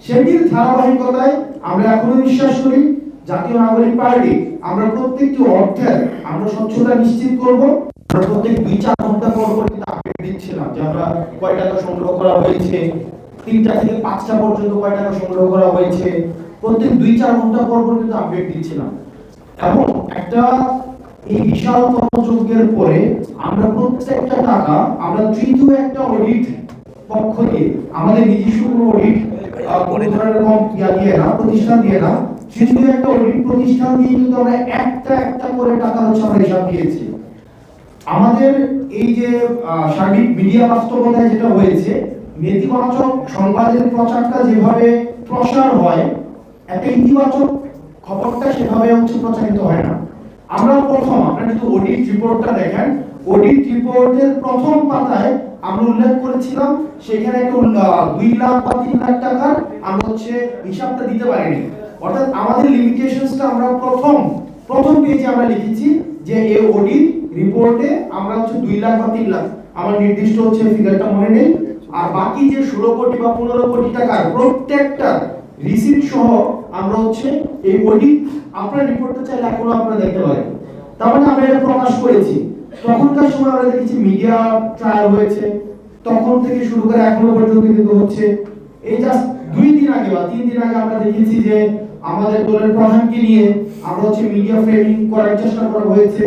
সেটির ধারাবাহিকতায় আমরা এখনো বিশ্বাস করি জাতীয় নাগরিক পার্টি আমরা প্রত্যেকটি অর্থের আমরা স্বচ্ছতা নিশ্চিত করব। আমরা প্রত্যেক 2-4 ঘন্টা পর পর কিন্তু আপডেট দিচ্ছিলাম যে আমরা কয় টাকা সংগ্রহ করা হয়েছে, 3টা থেকে 5টা পর্যন্ত কয় টাকা সংগ্রহ করা হয়েছে, প্রত্যেক 2-4 ঘন্টা পর পর কিন্তু আপডেট দিচ্ছিলাম। এবং একটা এই বিশাল তথ্যযজ্ঞের পরে আমরা প্রত্যেকটা টাকা আমরা তৃতীয় একটা অডিট পক্ষ দিয়ে আমাদের নিজস্ব কোনো অডিট প্রতিষ্ঠান দিয়ে না, তৃতীয় একটা অডিট প্রতিষ্ঠান দিয়ে কিন্তু আমরা একটা করে টাকা হচ্ছে আমরা হিসাব দিয়েছি। আমাদের এই যে সার্বিক মিডিয়া বাস্তবতায় যেটা হয়েছে, নেতিবাচক সংবাদের প্রচারটা যেভাবে প্রসার হয়, একটা ইতিবাচক খবরটা সেভাবে হচ্ছে প্রচারিত হয় না। আমরা প্রথম আপনারা যদি অডিট রিপোর্টটা দেখেন, অডিট রিপোর্টের প্রথম পাতায় আমরা উল্লেখ করেছিলাম সেখানে একটা 2 লাখ বা 3 লাখ টাকার আমরা হচ্ছে হিসাবটা দিতে পারিনি। অর্থাৎ আমাদের লিমিটেশনসটা আমরা প্রথম পেজে আমরা লিখেছি যে এই অডিট রিপোর্টে আমরা হচ্ছে 2 লাখ বা 3 লাখ, আমার নির্দিষ্ট হচ্ছে ফিগারটা মনে নেই, আর বাকি যে 16 কোটি বা 15 কোটি টাকার প্রত্যেকটা রিসিপ্ট সহ আমরা হচ্ছে এই অডিট আপনার রিপোর্টটা চাইলে এখনো আপনারা দেখতে পারেন। তার মানে আমরা এটা প্রকাশ করেছি। তখনকার সময় আমরা দেখেছি মিডিয়া ট্রায়াল হয়েছে, তখন থেকে শুরু করে এখনো পর্যন্ত কিন্তু হচ্ছে এই জাস্ট 2 দিন আগে বা 3 দিন আগে আমরা দেখেছি যে আমাদের দলের প্রধানকে নিয়ে আমরা হচ্ছে মিডিয়া ফ্রেমিং করার চেষ্টা করা হয়েছে।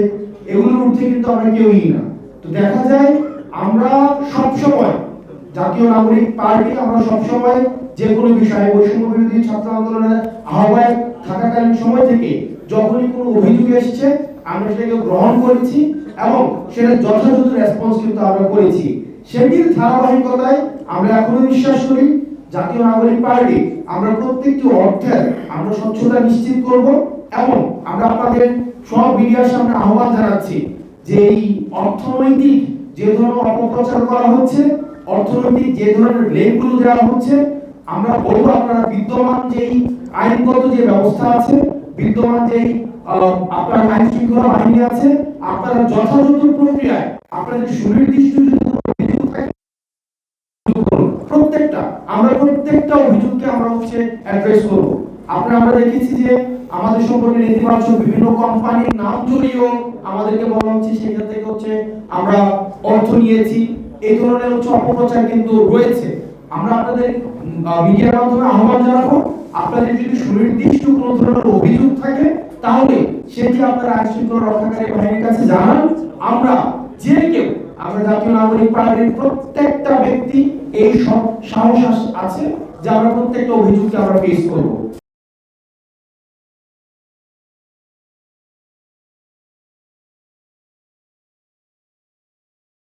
এগুলোর ঊর্ধ্বে কিন্তু আমরা কেউই না। তো দেখা যায় আমরা সব সময় জাতীয় নাগরিক পার্টি আমরা সব সময় যে কোনো বিষয়ে বৈষম্য বিরোধী ছাত্র আন্দোলনের আহ্বায়ক থাকাকালীন সময় থেকে যখনই কোনো অভিযোগ এসেছে আমরা সেটাকে গ্রহণ করেছি এবং সেটা যথাযথ রেসপন্স কিন্তু আমরা করেছি। সেটির ধারাবাহিকতায় আমরা এখনো বিশ্বাস করি জাতীয় নাগরিক পার্টি আমরা প্রত্যেকটি অর্থের আমরা স্বচ্ছতা নিশ্চিত করব এবং আমরা আপনাদের সব মিডিয়ার সামনে আহ্বান জানাচ্ছি যে এই অর্থনৈতিক যে ধরনের অপপ্রচার করা হচ্ছে, অর্থনৈতিক যে ধরনের ব্লেমগুলো দেওয়া হচ্ছে, আমরা বলবো আপনারা বিদ্যমান যেই আইনগত যে ব্যবস্থা আছে, বিদ্যমান যেই আপনার আইন শৃঙ্খলা বাহিনী আছে, আপনারা যথাযথ প্রক্রিয়ায় আপনাদের সুনির্দিষ্ট যদি অভিযোগ থাকে প্রত্যেকটা অভিযোগকে আমরা হচ্ছে অ্যাড্রেস করব। আমরা দেখেছি যে আমাদের সম্পর্কে নেতিবাচক বিভিন্ন কোম্পানির নাম জড়িয়েও আমাদেরকে বলা হচ্ছে সেখান থেকে হচ্ছে আমরা অর্থ নিয়েছি, এই ধরনের হচ্ছে অপপ্রচার কিন্তু রয়েছে। আমরা আপনাদের মিডিয়ার মাধ্যমে আহ্বান জানাবো আপনাদের যদি সুনির্দিষ্ট কোনো ধরনের অভিযোগ থাকে তাহলে সেটি আপনারা আইন শৃঙ্খলা রক্ষাকারী বাহিনীর কাছে জানান। আমরা যে কেউ আমরা জাতীয় নাগরিক পার্টির প্রত্যেকটা ব্যক্তি এই সব সাহস আছে যে আমরা প্রত্যেকটা অভিযোগকে আমরা ফেস করব।